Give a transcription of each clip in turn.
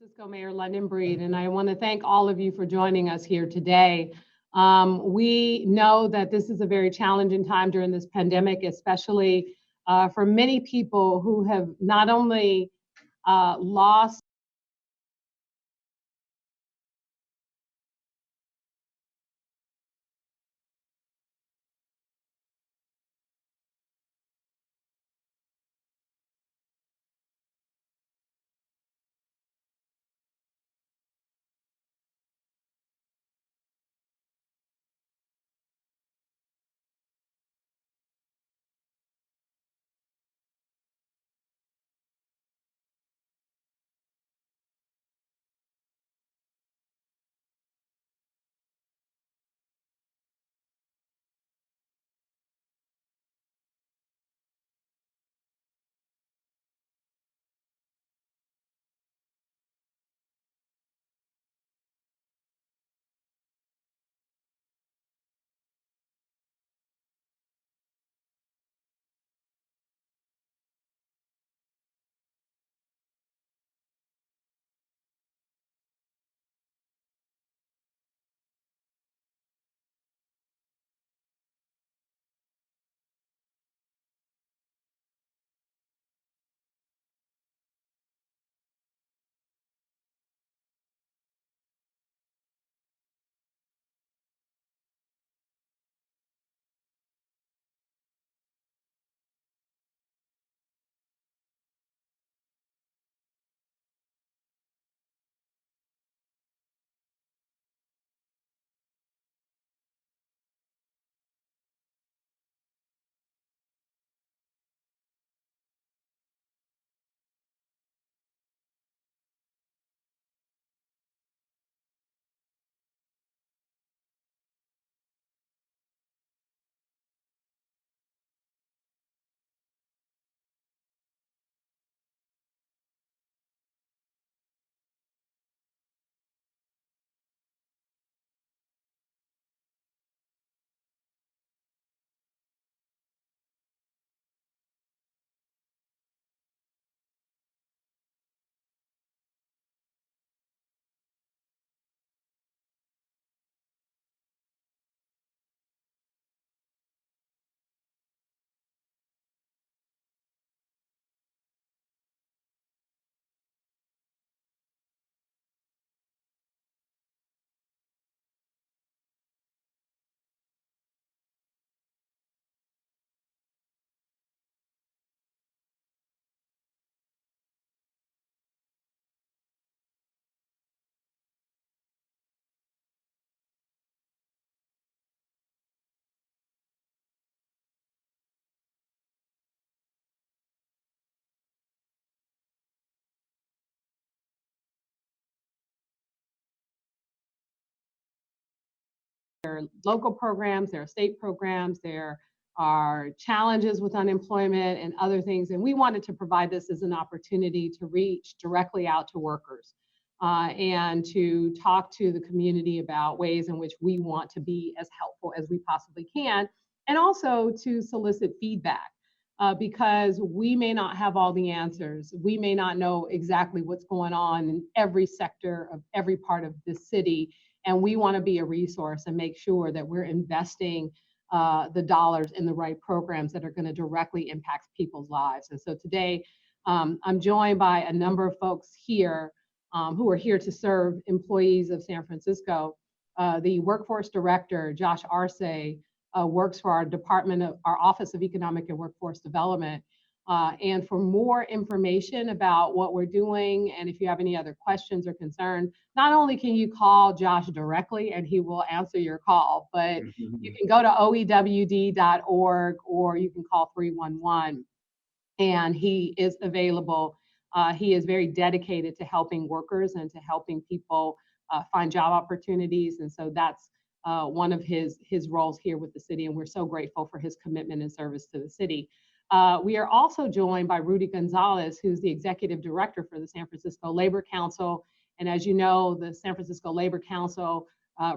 Francisco Mayor London Breed, and I want to thank all of you for joining us here today. We know that this is a very challenging time during this pandemic, especially for many people who have not only lost there are local programs, there are state programs, there are challenges with unemployment and other things. And we wanted to provide this as an opportunity to reach directly out to workers and to talk to the community about ways in which we want to be as helpful as we possibly can, and also to solicit feedback. Because we may not have all the answers. We may not know exactly what's going on in every sector of every part of the city. And we want to be a resource and make sure that we're investing the dollars in the right programs that are going to directly impact people's lives. And so today, I'm joined by a number of folks here who are here to serve employees of San Francisco. The workforce director, Josh Arce, works for our Office of Economic and Workforce Development. And for more information about what we're doing, and if you have any other questions or concerns, not only can you call Josh directly and he will answer your call, but you can go to oewd.org or you can call 311 and he is available. He is very dedicated to helping workers and to helping people find job opportunities. And so that's one of his roles here with the city. And we're so grateful for his commitment and service to the city. We are also joined by Rudy Gonzalez, who's the executive director for the San Francisco Labor Council. And as you know, the San Francisco Labor Council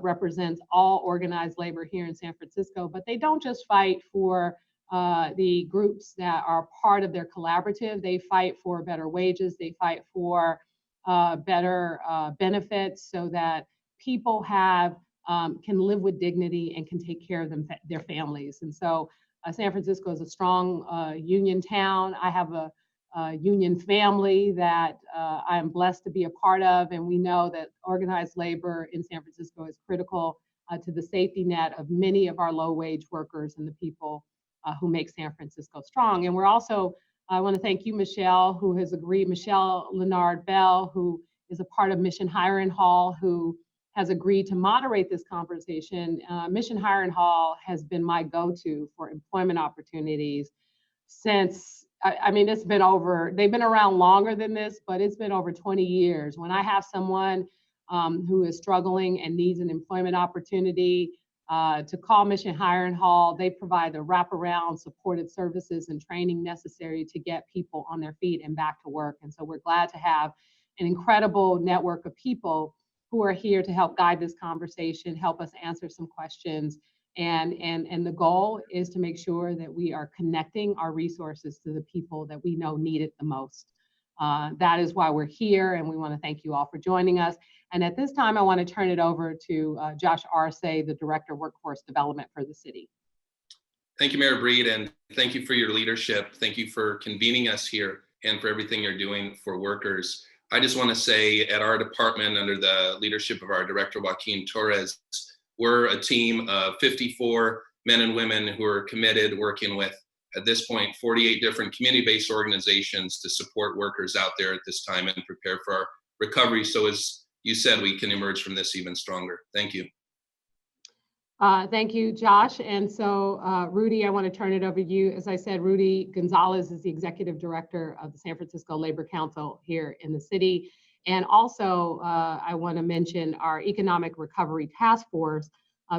represents all organized labor here in San Francisco, but they don't just fight for the groups that are part of their collaborative. They fight for better wages. They fight for better benefits so that people have can live with dignity and can take care of their families. And so San Francisco is a strong union town. I have a union family that I am blessed to be a part of, and we know that organized labor in San Francisco is critical to the safety net of many of our low-wage workers and the people who make San Francisco strong. And we're also, I want to thank you, Michelle, who has agreed, Michelle Leonard Bell, who is a part of Mission Hiring Hall, who has agreed to moderate this conversation. Mission Hiring Hall has been my go-to for employment opportunities since, I mean, it's been over, they've been around longer than this, but it's been over 20 years. When I have someone who is struggling and needs an employment opportunity, to call Mission Hiring Hall, they provide the wraparound supportive services and training necessary to get people on their feet and back to work. And so we're glad to have an incredible network of people who are here to help guide this conversation, help us answer some questions. And the goal is to make sure that we are connecting our resources to the people that we know need it the most. That is why we're here, and we want to thank you all for joining us. And at this time, I want to turn it over to Josh Arce, the Director of Workforce Development for the city. Thank you, Mayor Breed, and thank you for your leadership. Thank you for convening us here and for everything you're doing for workers. I just want to say at our department, under the leadership of our Director, Joaquin Torres, we're a team of 54 men and women who are committed, working with, at this point, 48 different community-based organizations to support workers out there at this time and prepare for our recovery. So as you said, we can emerge from this even stronger. Thank you. Thank you, Josh. And so, Rudy, I want to turn it over to you. As I said, Rudy Gonzalez is the Executive Director of the San Francisco Labor Council here in the city. And also, I want to mention our Economic Recovery Task Force,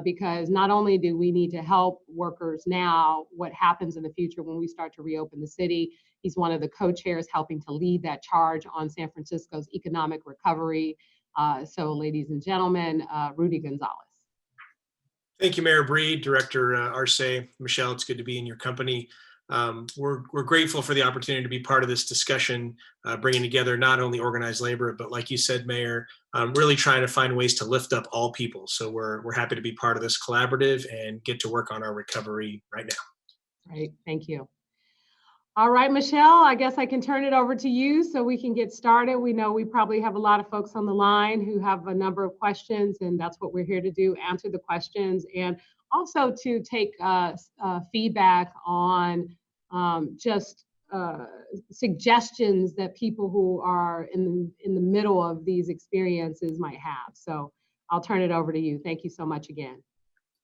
because not only do we need to help workers now, what happens in the future when we start to reopen the city. He's one of the co-chairs helping to lead that charge on San Francisco's economic recovery. So, ladies and gentlemen, Rudy Gonzalez. Thank you, Mayor Breed, Director Arce. Michelle, it's good to be in your company. We're grateful for the opportunity to be part of this discussion, bringing together not only organized labor, but like you said, Mayor, really trying to find ways to lift up all people. So we're happy to be part of this collaborative and get to work on our recovery right now. Great, thank you. All right, Michelle, I guess I can turn it over to you so we can get started. We know we probably have a lot of folks on the line who have a number of questions, and that's what we're here to do, answer the questions, and also to take feedback on just suggestions that people who are in the middle of these experiences might have. So I'll turn it over to you. Thank you so much again.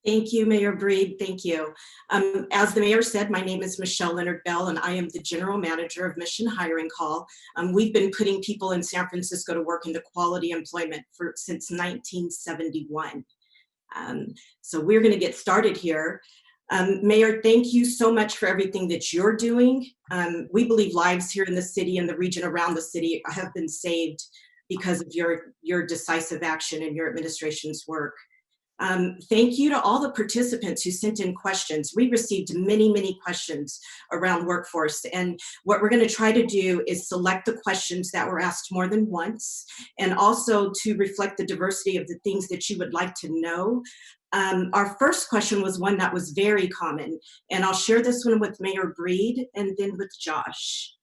Thank you, Mayor Breed. Thank you. As the mayor said, my name is Michelle Leonard Bell, and I am the General Manager of Mission Hiring Hall. We've been putting people in San Francisco to work into quality employment since 1971. So we're going to get started here. Mayor, thank you so much for everything that you're doing. We believe lives here in the city and the region around the city have been saved because of your decisive action and your administration's work. Thank you to all the participants who sent in questions. We received many, many questions around workforce, and what we're going to try to do is select the questions that were asked more than once, and also to reflect the diversity of the things that you would like to know. Our first question was one that was very common, and I'll share this one with Mayor Breed and then with Josh.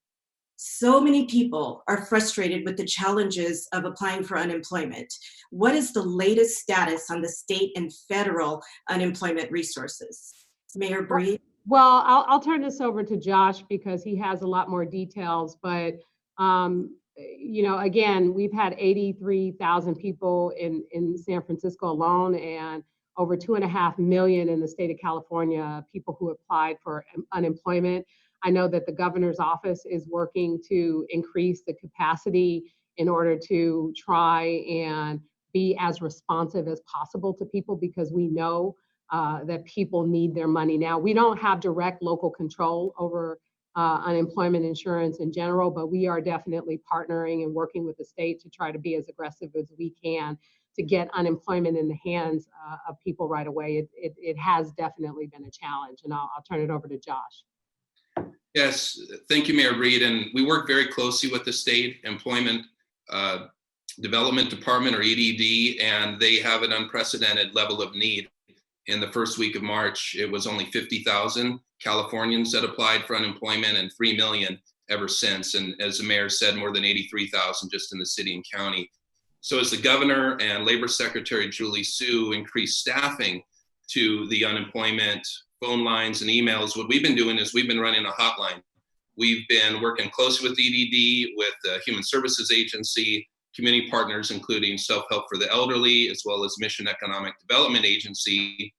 So many people are frustrated with the challenges of applying for unemployment. What is the latest status on the state and federal unemployment resources? Mayor Breed? Well, I'll turn this over to Josh because he has a lot more details, but you know, again, we've had 83,000 people in San Francisco alone, and over 2.5 million in the state of California, people who applied for unemployment. I know that the governor's office is working to increase the capacity in order to try and be as responsive as possible to people, because we know that people need their money now. We don't have direct local control over unemployment insurance in general, but we are definitely partnering and working with the state to try to be as aggressive as we can to get unemployment in the hands of people right away. It has definitely been a challenge, and I'll turn it over to Josh. Yes, thank you, Mayor Breed. And we work very closely with the state. Employment Development Department, or EDD, and they have an unprecedented level of need. In the first week of March, it was only 50,000 Californians that applied for unemployment and 3 million ever since. And as the mayor said, more than 83,000 just in the city and county. So as the governor and Labor Secretary Julie Su increased staffing to the unemployment phone lines and emails, what we've been doing is we've been running a hotline. We've been working closely with EDD, with the Human Services Agency, community partners, including Self-Help for the Elderly, as well as Mission Economic Development Agency,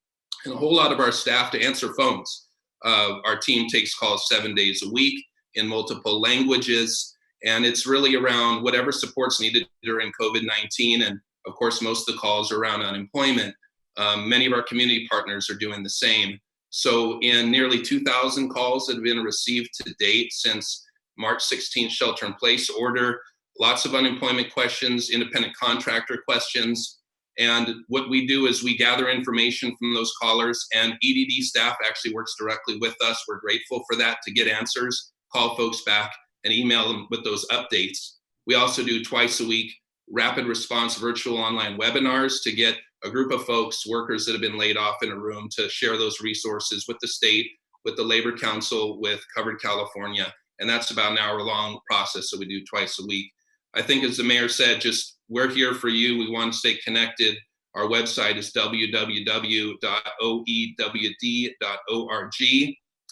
and a whole lot of our staff to answer phones. Our team takes calls 7 days a week in multiple languages, and it's really around whatever support's needed during COVID-19. And of course, most of the calls are around unemployment. Many of our community partners are doing the same. So in nearly 2,000 calls that have been received to date since March 16th shelter-in-place order, lots of unemployment questions, independent contractor questions. And what we do is we gather information from those callers, and EDD staff actually works directly with us. We're grateful for that, to get answers, call folks back, and email them with those updates. We also do twice a week rapid response virtual online webinars to get a group of folks, workers that have been laid off, in a room to share those resources with the state, with the Labor Council, with Covered California. And that's about an hour-long process, so we do twice a week. I think, as the mayor said, just we're here for you. We want to stay connected. Our website is www.oewd.org.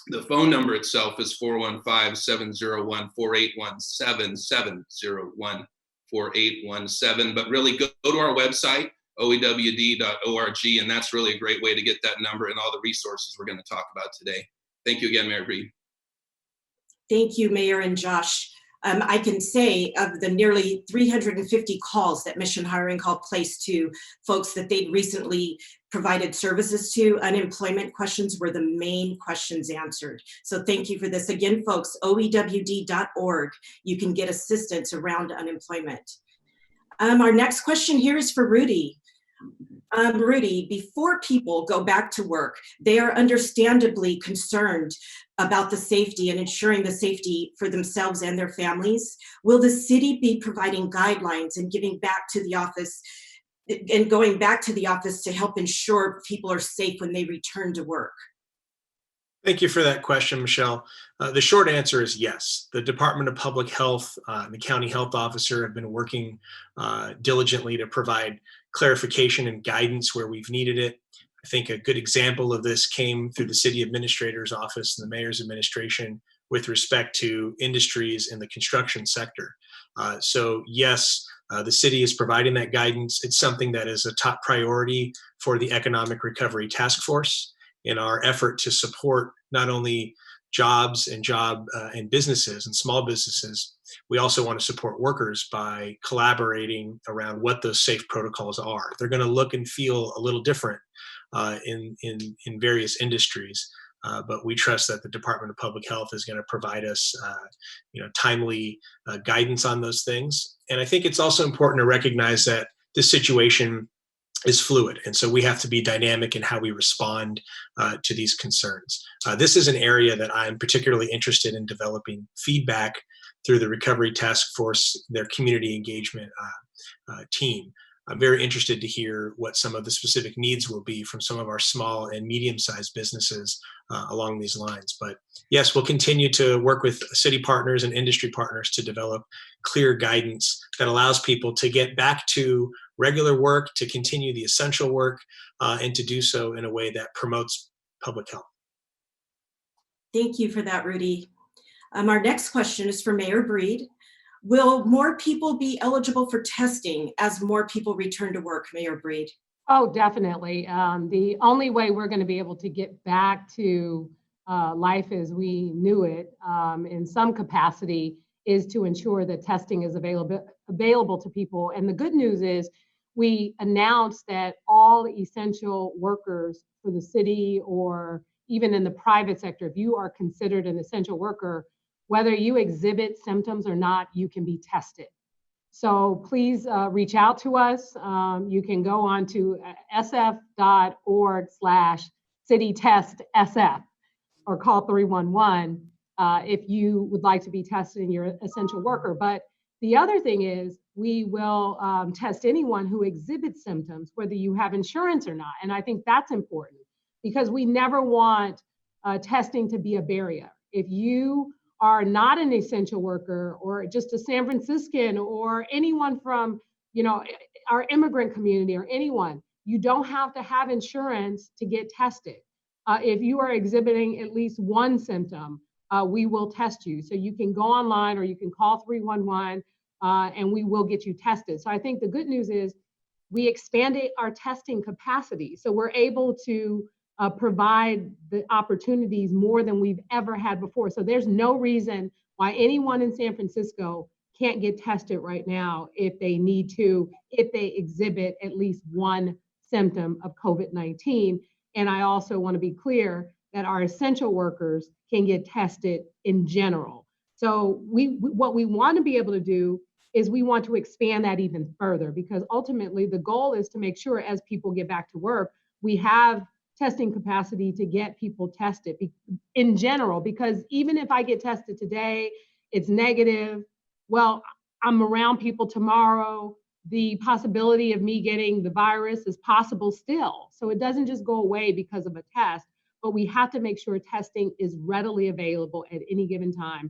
The phone number itself is 415-701-4817, 701-4817. But really go to our website, oewd.org, and that's really a great way to get that number and all the resources we're going to talk about today. Thank you again, Mayor Breed. Thank you, Mayor and Josh. I can say, of the nearly 350 calls that Mission Hiring Call placed to folks that they'd recently provided services to, unemployment questions were the main questions answered. So thank you for this. Again, folks, oewd.org. You can get assistance around unemployment. Our next question here is for Rudy. Rudy, before people go back to work, they are understandably concerned about the safety and ensuring the safety for themselves and their families. Will the city be providing guidelines and giving back to the office and going back to the office to help ensure people are safe when they return to work? Thank you for that question, Michelle. The short answer is yes. The Department of Public Health and the County Health Officer have been working diligently to provide clarification and guidance where we've needed it. I think a good example of this came through the City Administrator's Office and the Mayor's administration with respect to industries in the construction sector. So yes, the city is providing that guidance. It's something that is a top priority for the Economic Recovery Task Force in our effort to support not only jobs and businesses and small businesses. We also want to support workers by collaborating around what those safe protocols are. They're going to look and feel a little different in various industries, but we trust that the Department of Public Health is going to provide us timely guidance on those things. And I think it's also important to recognize that this situation is fluid, and so we have to be dynamic in how we respond to these concerns. This is an area that I'm particularly interested in developing feedback through the Recovery Task Force, their community engagement team. I'm very interested to hear what some of the specific needs will be from some of our small and medium-sized businesses along these lines. But yes, we'll continue to work with city partners and industry partners to develop clear guidance that allows people to get back to regular work, to continue the essential work, and to do so in a way that promotes public health. Thank you for that, Rudy. Our next question is for Mayor Breed. Will more people be eligible for testing as more people return to work, Mayor Breed? Oh, definitely. The only way we're going to be able to get back to life as we knew it in some capacity is to ensure that testing is available to people. And the good news is we announced that all essential workers for the city or even in the private sector, if you are considered an essential worker, whether you exhibit symptoms or not, you can be tested. So please reach out to us. You can go on to sf.org/citytestsf or call 311 if you would like to be tested and you're an essential worker. But the other thing is we will test anyone who exhibits symptoms, whether you have insurance or not. And I think that's important because we never want testing to be a barrier. If you are not an essential worker or just a San Franciscan or anyone from, our immigrant community or anyone, you don't have to have insurance to get tested. If you are exhibiting at least one symptom, we will test you. So you can go online or you can call 311 and we will get you tested. So I think the good news is we expanded our testing capacity. So we're able to provide the opportunities more than we've ever had before. So there's no reason why anyone in San Francisco can't get tested right now if they need to, if they exhibit at least one symptom of COVID-19. And I also want to be clear that our essential workers can get tested in general. So what we want to be able to do is we want to expand that even further, because ultimately the goal is to make sure as people get back to work, we have testing capacity to get people tested in general, because even if I get tested today, it's negative, well, I'm around people tomorrow, the possibility of me getting the virus is possible still. So it doesn't just go away because of a test, but we have to make sure testing is readily available at any given time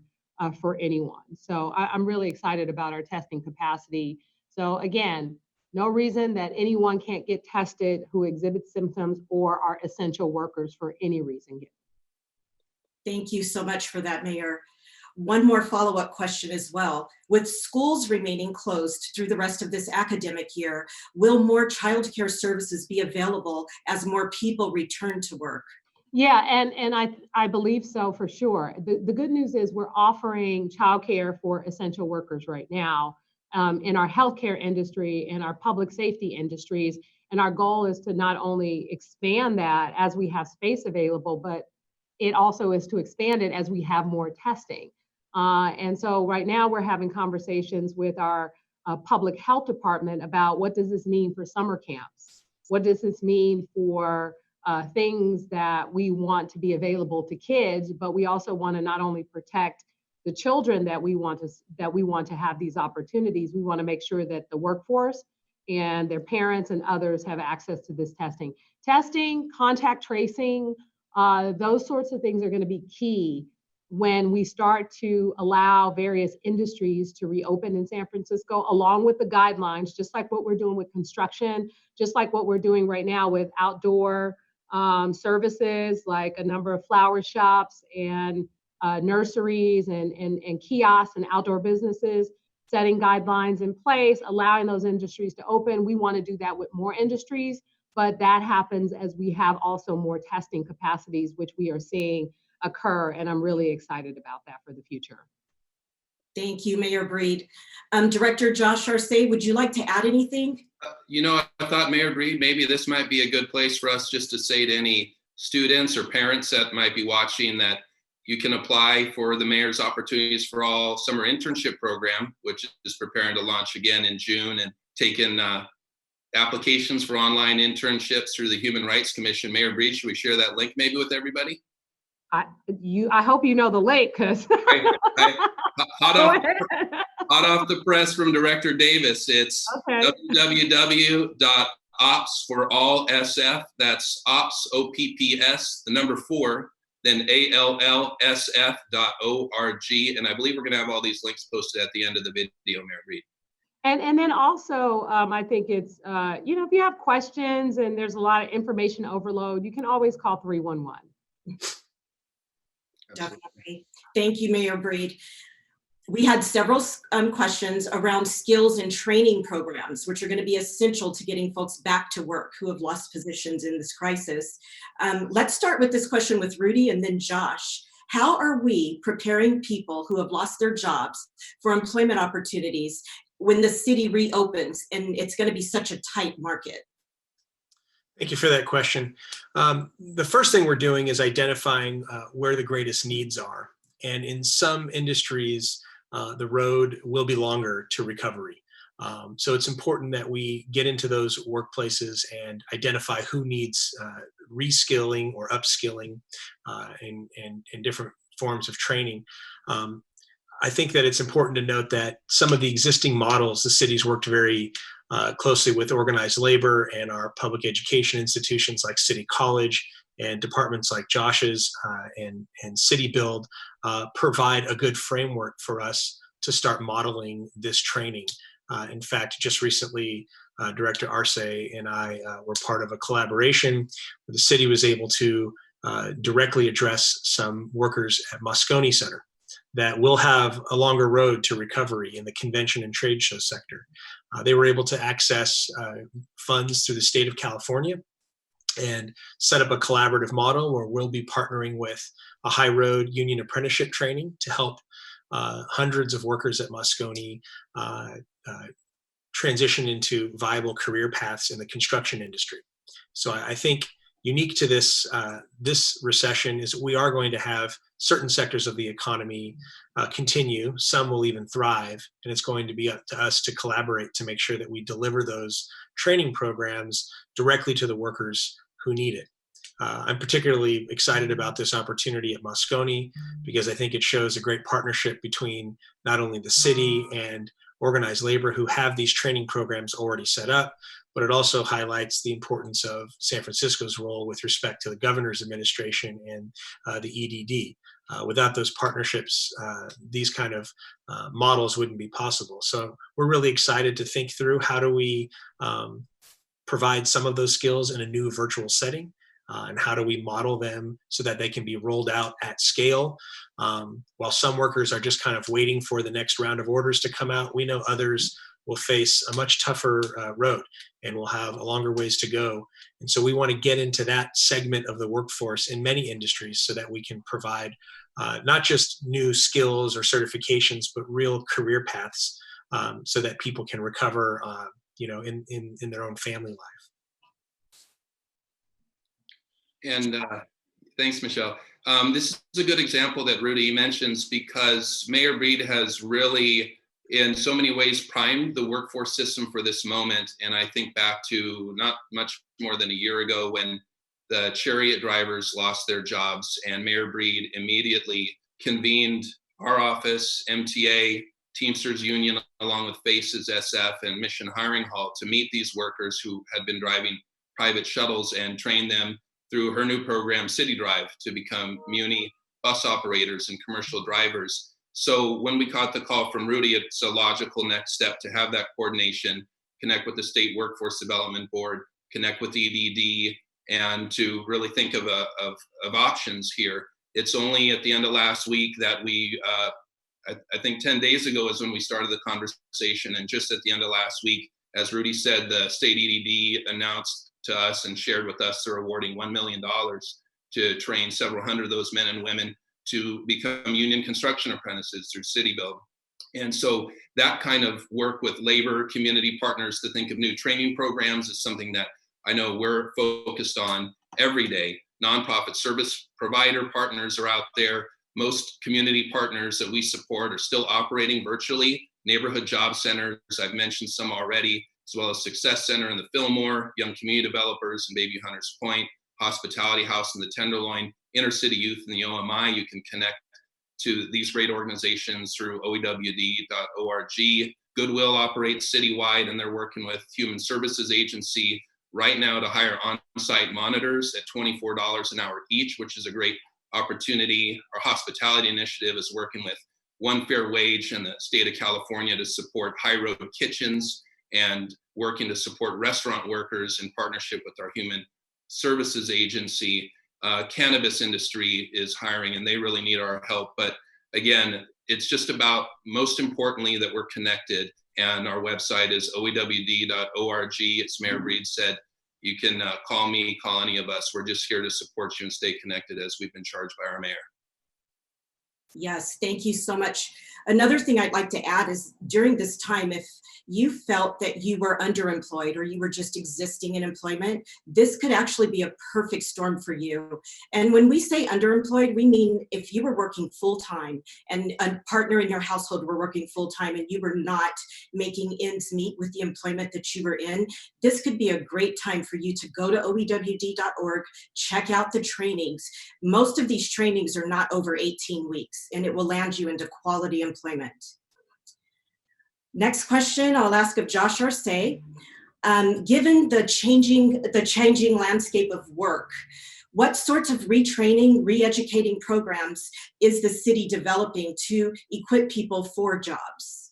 for anyone. So I'm really excited about our testing capacity. So again, no reason that anyone can't get tested who exhibits symptoms or are essential workers for any reason. Thank you so much for that, Mayor. One more follow-up question as well. With schools remaining closed through the rest of this academic year, will more childcare services be available as more people return to work? Yeah, and I believe so for sure. The good news is we're offering childcare for essential workers right now in our healthcare industry and our public safety industries. And our goal is to not only expand that as we have space available, but it also is to expand it as we have more testing. And so right now we're having conversations with our public health department about what does this mean for summer camps? What does this mean for things that we want to be available to kids, but we also want to not only protect the children that we want to have these opportunities, we want to make sure that the workforce and their parents and others have access to this testing. Testing, contact tracing, those sorts of things are going to be key when we start to allow various industries to reopen in San Francisco, along with the guidelines, just like what we're doing with construction, just like what we're doing right now with outdoor services, like a number of flower shops and nurseries and kiosks and outdoor businesses, setting guidelines in place, allowing those industries to open. We want to do that with more industries, but that happens as we have also more testing capacities, which we are seeing occur. And I'm really excited about that for the future. Thank you, Mayor Breed. Director Josh Arce, would you like to add anything? I thought, Mayor Breed, maybe this might be a good place for us just to say to any students or parents that might be watching that you can apply for the Mayor's Opportunities for All Summer Internship Program, which is preparing to launch again in June, and taking applications for online internships through the Human Rights Commission. Mayor Breed, should we share that link maybe with everybody? I hope you know the link, because hot off the press from Director Davis. It's okay. www.ops4allsf. That's ops, OPPS, the number 4, then ALLSF.org. And I believe we're going to have all these links posted at the end of the video, Mayor Breed. And then also, I think it's, if you have questions and there's a lot of information overload, you can always call 311. Definitely. Thank you, Mayor Breed. We had several questions around skills and training programs, which are going to be essential to getting folks back to work who have lost positions in this crisis. Let's start with this question with Rudy and then Josh. How are we preparing people who have lost their jobs for employment opportunities when the city reopens and it's going to be such a tight market? Thank you for that question. The first thing we're doing is identifying where the greatest needs are. And in some industries, the road will be longer to recovery. So it's important that we get into those workplaces and identify who needs reskilling or upskilling and different forms of training. I think that it's important to note that some of the existing models, the city's worked very closely with organized labor and our public education institutions like City College and departments like Josh's and City Build provide a good framework for us to start modeling this training. In fact, just recently, Director Arce and I were part of a collaboration where the city was able to directly address some workers at Moscone Center that will have a longer road to recovery in the convention and trade show sector. They were able to access funds through the state of California and set up a collaborative model where we'll be partnering with a high road union apprenticeship training to help hundreds of workers at Moscone transition into viable career paths in the construction industry. So I think unique to this recession is we are going to have certain sectors of the economy continue. Some will even thrive, and it's going to be up to us to collaborate to make sure that we deliver those training programs directly to the workers who need it. I'm particularly excited about this opportunity at Moscone because I think it shows a great partnership between not only the city and organized labor who have these training programs already set up, but it also highlights the importance of San Francisco's role with respect to the governor's administration and the EDD. Without those partnerships, these kind of models wouldn't be possible. So we're really excited to think through how do we provide some of those skills in a new virtual setting, and how do we model them so that they can be rolled out at scale. While some workers are just kind of waiting for the next round of orders to come out, we know others will face a much tougher road and will have a longer ways to go. And so we want to get into that segment of the workforce in many industries so that we can provide not just new skills or certifications, but real career paths so that people can recover in their own family life. And thanks, Michelle. This is a good example that Rudy mentions because Mayor Breed has really, in so many ways, primed the workforce system for this moment. And I think back to not much more than a year ago when the chariot drivers lost their jobs, and Mayor Breed immediately convened our office, MTA, Teamsters Union, along with FACES SF and Mission Hiring Hall to meet these workers who had been driving private shuttles and train them through her new program, City Drive, to become Muni bus operators and commercial drivers. So when we caught the call from Rudy, it's a logical next step to have that coordination, connect with the State Workforce Development Board, connect with EDD, and to really think of options here. It's only at the end of last week that we, I think 10 days ago is when we started the conversation, and just at the end of last week, as Rudy said, the state EDD announced to us and shared with us they're awarding $1 million to train several hundred of those men and women to become union construction apprentices through City Build. And so that kind of work with labor community partners to think of new training programs is something that I know we're focused on every day. Nonprofit service provider partners are out there. Most community partners that we support are still operating virtually. Neighborhood job centers, I've mentioned some already, as well as Success Center in the Fillmore, Young Community Developers in Bayview Hunters Point, Hospitality House in the Tenderloin, Inner City Youth in the OMI. You can connect to these great organizations through oewd.org. Goodwill operates citywide, and they're working with Human Services Agency right now to hire on-site monitors at $24 an hour each, which is a great opportunity. Our hospitality initiative is working with One Fair Wage in the state of California to support high road kitchens and working to support restaurant workers in partnership with our Human Services Agency. Cannabis industry is hiring and they really need our help. But again, it's just about, most importantly, that we're connected, and our website is oewd.org. As Mayor Breed said, you can call me, call any of us. We're just here to support you and stay connected as we've been charged by our mayor. Yes, thank you so much. Another thing I'd like to add is during this time, if you felt that you were underemployed or you were just existing in employment, this could actually be a perfect storm for you. And when we say underemployed, we mean if you were working full-time and a partner in your household were working full-time and you were not making ends meet with the employment that you were in, this could be a great time for you to go to oewd.org, check out the trainings. Most of these trainings are not over 18 weeks, and it will land you into quality employment employment. Next question I'll ask of Josh Arce. Given the changing landscape of work, what sorts of retraining, re-educating programs is the city developing to equip people for jobs?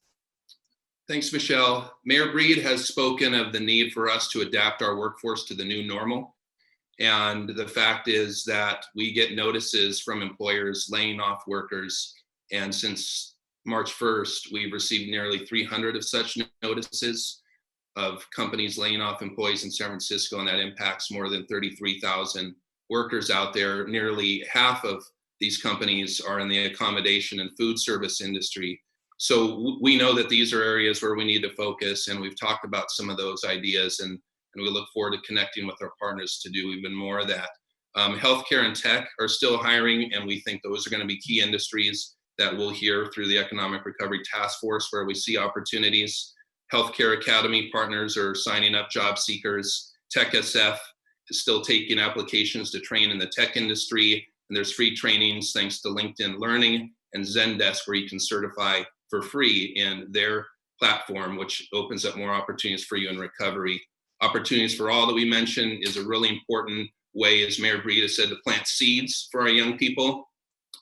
Thanks, Michelle. Mayor Breed has spoken of the need for us to adapt our workforce to the new normal. And the fact is that we get notices from employers laying off workers. And since March 1st, we've received nearly 300 of such notices of companies laying off employees in San Francisco, and that impacts more than 33,000 workers out there. Nearly half of these companies are in the accommodation and food service industry. So we know that these are areas where we need to focus, and we've talked about some of those ideas, and we look forward to connecting with our partners to do even more of that. Healthcare and tech are still hiring, and we think those are going to be key industries that we'll hear through the Economic Recovery Task Force, where we see opportunities. Healthcare Academy partners are signing up job seekers. Tech SF is still taking applications to train in the tech industry, and there's free trainings thanks to LinkedIn Learning and Zendesk, where you can certify for free in their platform, which opens up more opportunities for you in recovery. Opportunities for All that we mentioned is a really important way, as Mayor Breed has said, to plant seeds for our young people,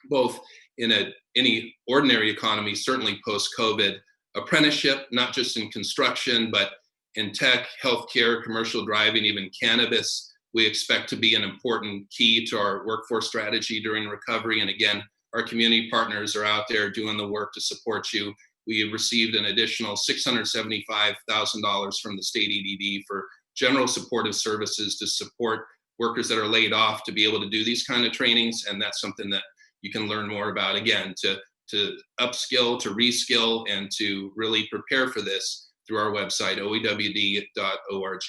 both in any ordinary economy, certainly post-COVID. Apprenticeship, not just in construction, but in tech, healthcare, commercial driving, even cannabis, we expect to be an important key to our workforce strategy during recovery. And again, our community partners are out there doing the work to support you. We have received an additional $675,000 from the state EDD for general supportive services to support workers that are laid off to be able to do these kind of trainings. And that's something that you can learn more about, again, to upskill, to reskill, and to really prepare for this through our website, oewd.org.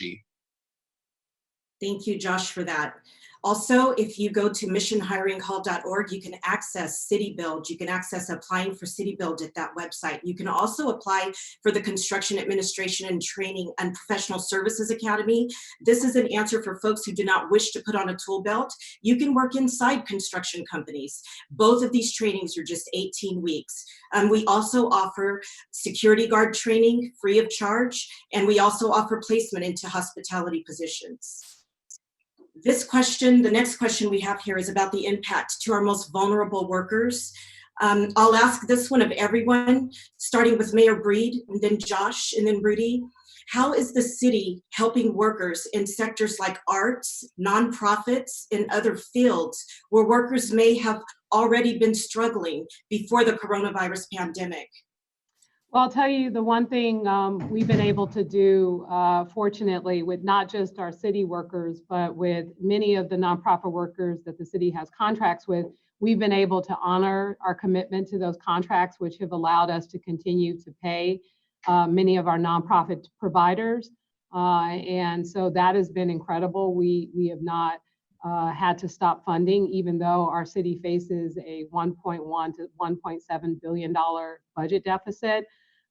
Thank you, Josh, for that. Also, if you go to missionhiringcall.org, you can access City Build. You can access applying for City Build at that website. You can also apply for the Construction Administration and Training and Professional Services Academy. This is an answer for folks who do not wish to put on a tool belt. You can work inside construction companies. Both of these trainings are just 18 weeks. We also offer security guard training free of charge, and we also offer placement into hospitality positions. This question, the next question we have here, is about the impact to our most vulnerable workers. I'll ask this one of everyone, starting with Mayor Breed, and then Josh, and then Rudy. How is the city helping workers in sectors like arts, nonprofits, and other fields where workers may have already been struggling before the coronavirus pandemic? Well, I'll tell you the one thing we've been able to do, fortunately, with not just our city workers, but with many of the nonprofit workers that the city has contracts with, we've been able to honor our commitment to those contracts, which have allowed us to continue to pay many of our nonprofit providers. And so that has been incredible. We have not had to stop funding, even though our city faces a $1.1 to $1.7 billion budget deficit.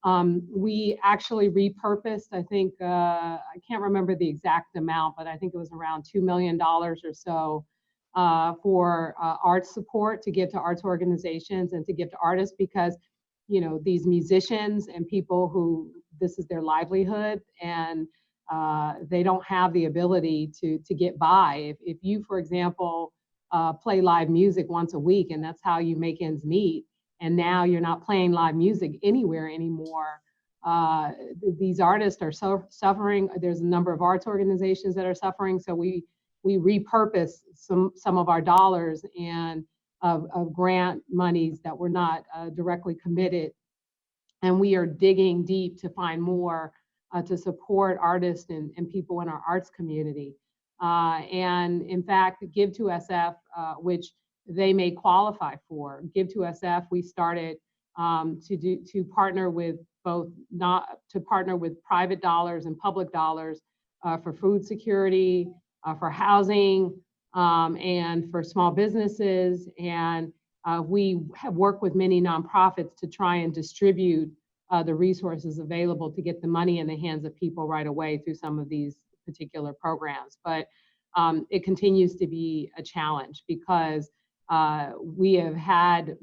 We actually repurposed, I think, I can't remember the exact amount, but I think it was around $2 million or so for arts support to give to arts organizations and to give to artists, because, you know, these musicians and people who this is their livelihood, and they don't have the ability to get by. If you, for example, play live music once a week and that's how you make ends meet, and now you're not playing live music anywhere anymore, these artists are suffering. There's a number of arts organizations that are suffering. So we repurpose some of our dollars and of grant monies that were not directly committed, and we are digging deep to find more to support artists and people in our arts community. And in fact, Give to SF, which they may qualify for. Give to SF, we started to partner with private dollars and public dollars for food security, for housing, and for small businesses. And we have worked with many nonprofits to try and distribute the resources available to get the money in the hands of people right away through some of these particular programs. But it continues to be a challenge, because we have had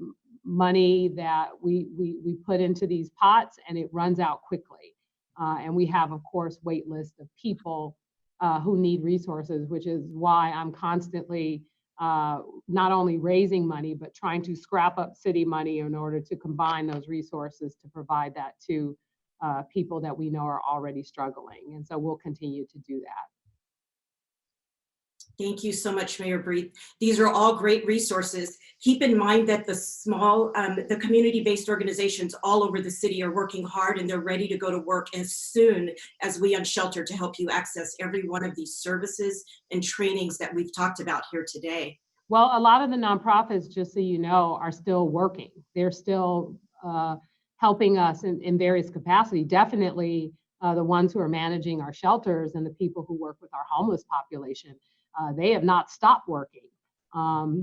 money that we put into these pots, and it runs out quickly. And we have, of course, wait lists of people who need resources, which is why I'm constantly not only raising money, but trying to scrap up city money in order to combine those resources to provide that to people that we know are already struggling. And so we'll continue to do that. Thank you so much, Mayor Breed. These are all great resources. Keep in mind that the small, the community-based organizations all over the city are working hard, and they're ready to go to work as soon as we unshelter to help you access every one of these services and trainings that we've talked about here today. Well, a lot of the nonprofits, just so you know, are still working. They're still helping us in various capacity. Definitely the ones who are managing our shelters and the people who work with our homeless population. They have not stopped working.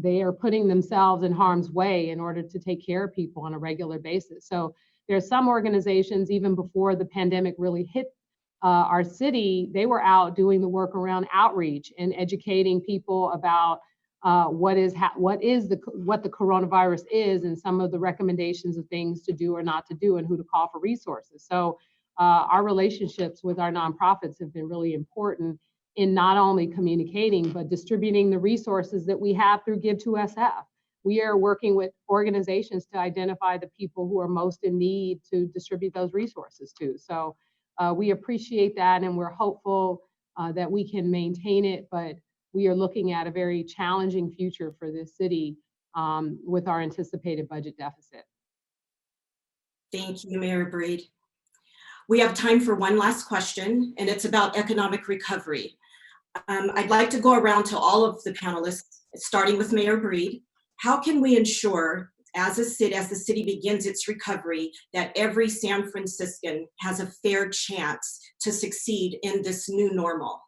They are putting themselves in harm's way in order to take care of people on a regular basis. So there are some organizations, even before the pandemic really hit our city, they were out doing the work around outreach and educating people about what the coronavirus is and some of the recommendations of things to do or not to do and who to call for resources. So our relationships with our nonprofits have been really important in not only communicating, but distributing the resources that we have through Give to SF. We are working with organizations to identify the people who are most in need to distribute those resources to. So we appreciate that, and we're hopeful that we can maintain it, but we are looking at a very challenging future for this city with our anticipated budget deficit. Thank you, Mayor Breed. We have time for one last question, and it's about economic recovery. I'd like to go around to all of the panelists, starting with Mayor Breed. How can we ensure, as the city begins its recovery, that every San Franciscan has a fair chance to succeed in this new normal?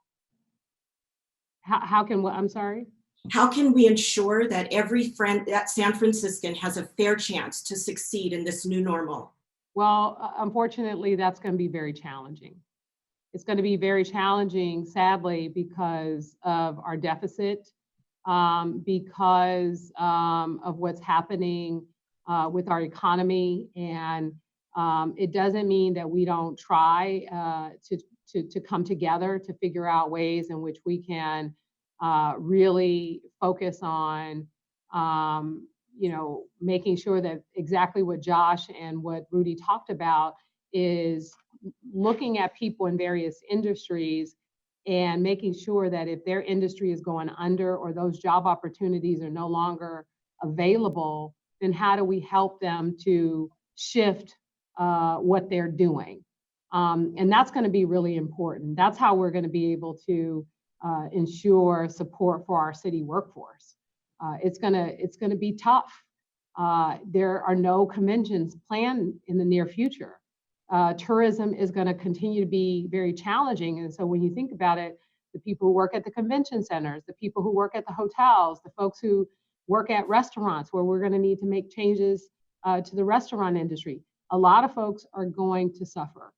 How can what? I'm sorry? How can we ensure that that San Franciscan has a fair chance to succeed in this new normal? Well, unfortunately, that's going to be very challenging. It's going to be very challenging, sadly, because of our deficit, because of what's happening with our economy. And it doesn't mean that we don't try to come together to figure out ways in which we can really focus on making sure that exactly what Josh and what Rudy talked about is looking at people in various industries and making sure that if their industry is going under or those job opportunities are no longer available, then how do we help them to shift what they're doing? And that's going to be really important. That's how we're going to be able to ensure support for our city workforce. It's going to be tough. There are no conventions planned in the near future. Tourism is going to continue to be very challenging. And so when you think about it, the people who work at the convention centers, the people who work at the hotels, the folks who work at restaurants, where we're going to need to make changes to the restaurant industry, a lot of folks are going to suffer.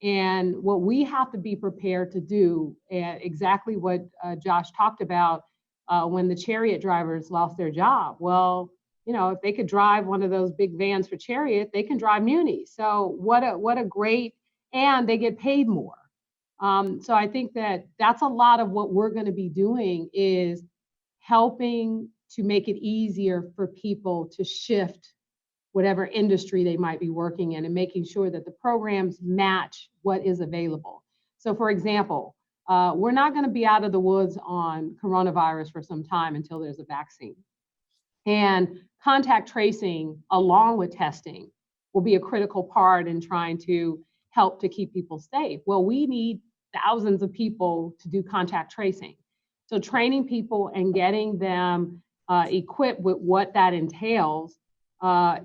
And what we have to be prepared to do, exactly what Josh talked about when the chariot drivers lost their job. Well, if they could drive one of those big vans for Chariot, they can drive Munis. So what a great, and they get paid more. So I think that's a lot of what we're going to be doing is helping to make it easier for people to shift whatever industry they might be working in and making sure that the programs match what is available. So for example, we're not going to be out of the woods on coronavirus for some time until there's a vaccine. And contact tracing along with testing will be a critical part in trying to help to keep people safe. Well, we need thousands of people to do contact tracing. So training people and getting them equipped with what that entails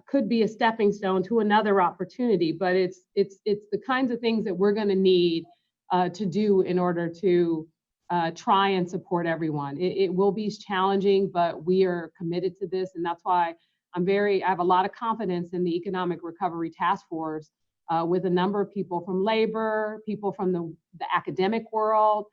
could be a stepping stone to another opportunity, but it's the kinds of things that we're going to need to do in order to try and support everyone. It will be challenging, but we are committed to this, and that's why I have a lot of confidence in the Economic Recovery Task Force with a number of people from labor, people from the academic world,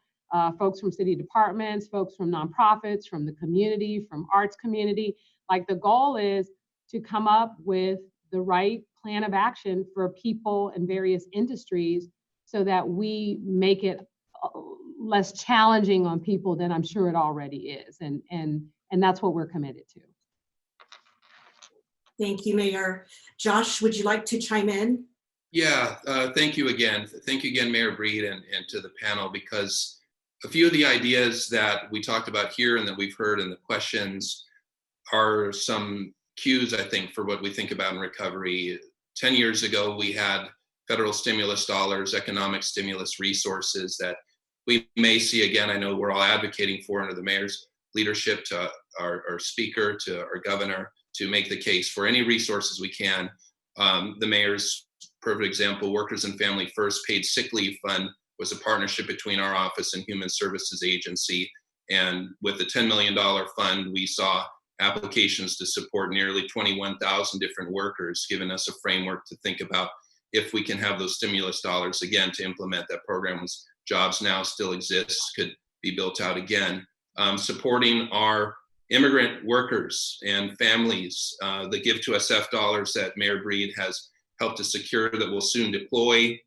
folks from city departments, folks from nonprofits, from the community, from arts community. Like the goal is to come up with the right plan of action for people in various industries so that we make it less challenging on people than I'm sure it already is. And that's what we're committed to. Thank you, Mayor. Josh, would you like to chime in? Yeah, thank you again. Thank you again, Mayor Breed, and to the panel, because a few of the ideas that we talked about here and that we've heard in the questions are some cues, I think, for what we think about in recovery. 10 years ago, we had federal stimulus dollars, economic stimulus resources that we may see again. I know we're all advocating for under the mayor's leadership, to our speaker, to our governor, to make the case for any resources we can. The mayor's perfect example, Workers and Family First Paid Sick Leave Fund, was a partnership between our office and Human Services Agency. And with the $10 million fund, we saw applications to support nearly 21,000 different workers, giving us a framework to think about if we can have those stimulus dollars again to implement that program. Jobs Now still exists, could be built out again. Supporting our immigrant workers and families, the Give to SF dollars that Mayor Breed has helped to secure that will soon deploy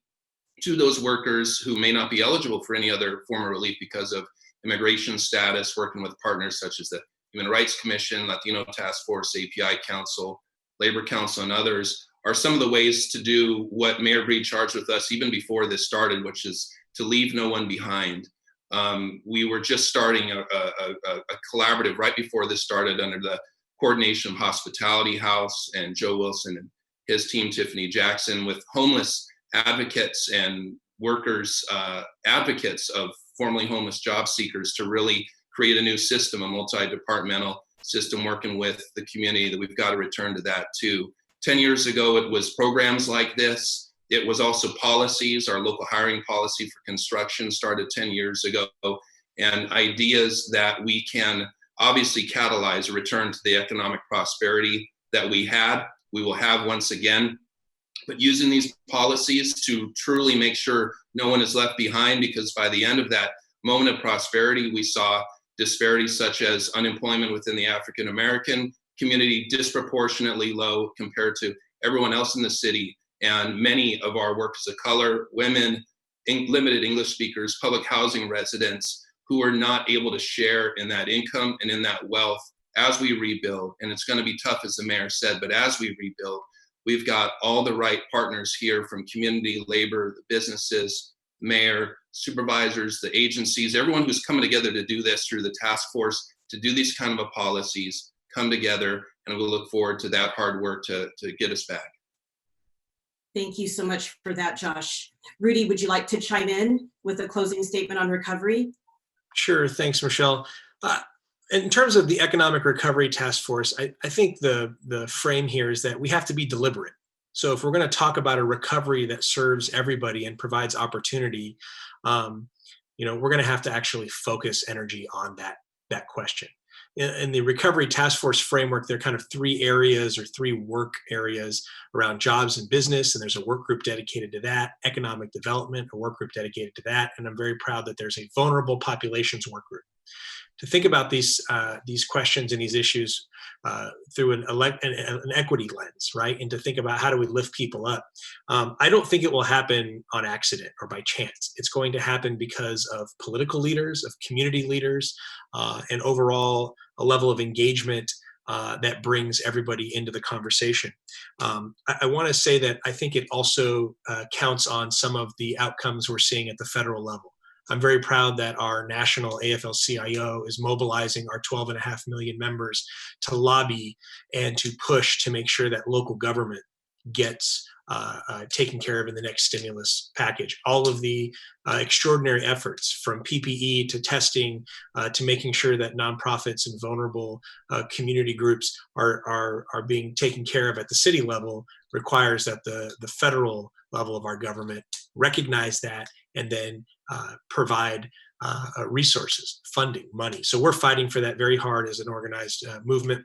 to those workers who may not be eligible for any other form of relief because of immigration status, working with partners such as the Human Rights Commission, Latino Task Force, API Council, Labor Council, and others, are some of the ways to do what Mayor Breed charged with us even before this started, which is to leave no one behind. We were just starting a collaborative right before this started under the coordination of Hospitality House and Joe Wilson and his team, Tiffany Jackson, with homeless advocates and workers, advocates of formerly homeless job seekers, to really create a new system, a multi-departmental system working with the community, that we've got to return to that too. 10 years ago, it was programs like this. It was also policies. Our local hiring policy for construction started 10 years ago, and ideas that we can obviously catalyze a return to the economic prosperity that we had, we will have once again. But using these policies to truly make sure no one is left behind, because by the end of that moment of prosperity, we saw disparities such as unemployment within the African American community disproportionately low compared to everyone else in the city. And many of our workers of color, women, limited English speakers, public housing residents who are not able to share in that income and in that wealth as we rebuild. And it's going to be tough, as the mayor said, but as we rebuild, we've got all the right partners here, from community, labor, the businesses, mayor, supervisors, the agencies, everyone who's coming together to do this through the task force, to do these kind of policies, come together, and we'll look forward to that hard work to get us back. Thank you so much for that, Josh. Rudy, would you like to chime in with a closing statement on recovery? Sure, thanks, Michelle. In terms of the Economic Recovery Task Force, I think the frame here is that we have to be deliberate. So if we're going to talk about a recovery that serves everybody and provides opportunity, we're going to have to actually focus energy on that question. In the Recovery Task Force framework, there are kind of three areas or three work areas around jobs and business, and there's a work group dedicated to that, economic development, a work group dedicated to that, and I'm very proud that there's a vulnerable populations work group to think about these questions and these issues through an equity lens, right? And to think about how do we lift people up. I don't think it will happen on accident or by chance. It's going to happen because of political leaders, of community leaders, and overall a level of engagement that brings everybody into the conversation. I want to say that I think it also counts on some of the outcomes we're seeing at the federal level. I'm very proud that our national AFL-CIO is mobilizing our 12.5 million members to lobby and to push to make sure that local government gets taken care of in the next stimulus package. All of the extraordinary efforts, from PPE to testing to making sure that nonprofits and vulnerable community groups are being taken care of at the city level, requires that the federal level of our government recognize that and then provide resources, funding, money. So we're fighting for that very hard as an organized movement.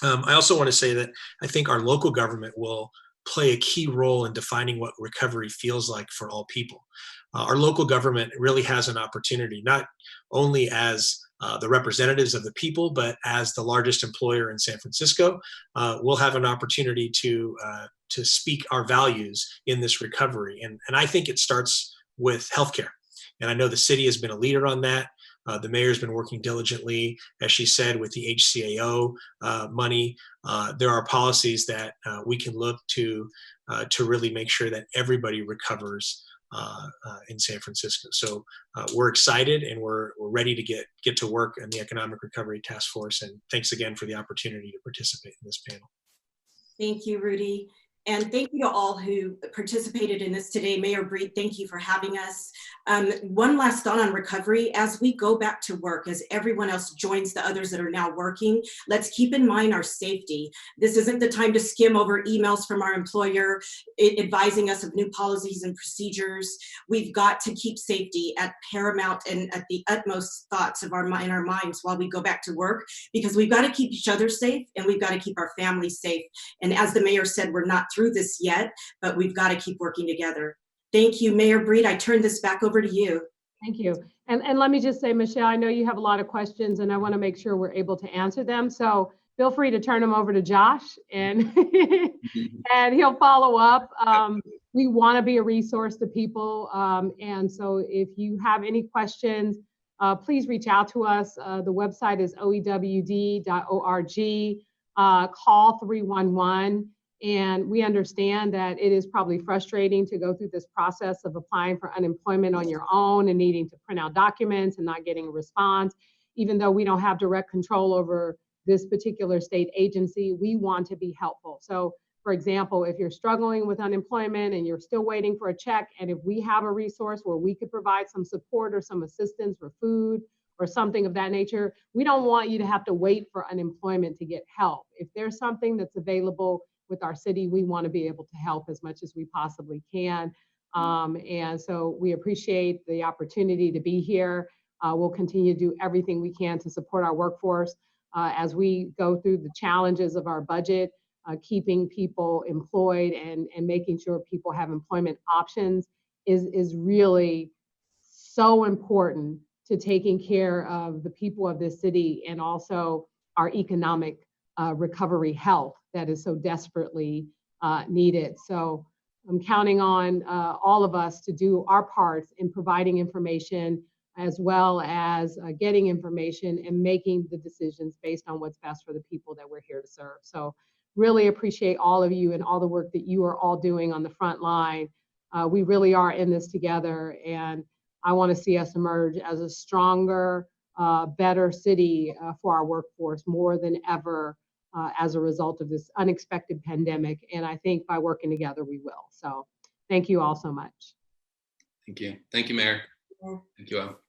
I also want to say that I think our local government will play a key role in defining what recovery feels like for all people. Our local government really has an opportunity, not only as the representatives of the people, but as the largest employer in San Francisco, we'll have an opportunity to speak our values in this recovery. And I think it starts with healthcare. And I know the city has been a leader on that. The mayor's been working diligently, as she said, with the HCAO money. There are policies that we can look to really make sure that everybody recovers in San Francisco. So we're excited, and we're ready to get to work on the Economic Recovery Task Force. And thanks again for the opportunity to participate in this panel. Thank you, Rudy. And thank you to all who participated in this today. Mayor Breed, thank you for having us. One last thought on recovery. As we go back to work, as everyone else joins the others that are now working, let's keep in mind our safety. This isn't the time to skim over emails from our employer advising us of new policies and procedures. We've got to keep safety at paramount and at the utmost thoughts of in our minds while we go back to work, because we've got to keep each other safe and we've got to keep our families safe. And as the mayor said, we're not through this yet, but we've got to keep working together. Thank you, Mayor Breed. I turn this back over to you. Thank you. And let me just say, Michelle, I know you have a lot of questions and I want to make sure we're able to answer them. So feel free to turn them over to Josh and, and he'll follow up. We want to be a resource to people. And so if you have any questions, please reach out to us. The website is oewd.org. Call 311. And we understand that it is probably frustrating to go through this process of applying for unemployment on your own and needing to print out documents and not getting a response. Even though we don't have direct control over this particular state agency, we want to be helpful. So, for example, if you're struggling with unemployment and you're still waiting for a check, and if we have a resource where we could provide some support or some assistance for food or something of that nature, we don't want you to have to wait for unemployment to get help. If there's something that's available with our city, we want to be able to help as much as we possibly can. And so we appreciate the opportunity to be here. We'll continue to do everything we can to support our workforce as we go through the challenges of our budget, keeping people employed and making sure people have employment options is really so important to taking care of the people of this city and also our economic recovery health that is so desperately needed. So I'm counting on all of us to do our parts in providing information as well as getting information and making the decisions based on what's best for the people that we're here to serve. So really appreciate all of you and all the work that you are all doing on the front line. We really are in this together, and I want to see us emerge as a stronger, better city for our workforce more than ever as a result of this unexpected pandemic. And I think by working together, we will. So thank you all so much. Thank you. Thank you, Mayor. Thank you all.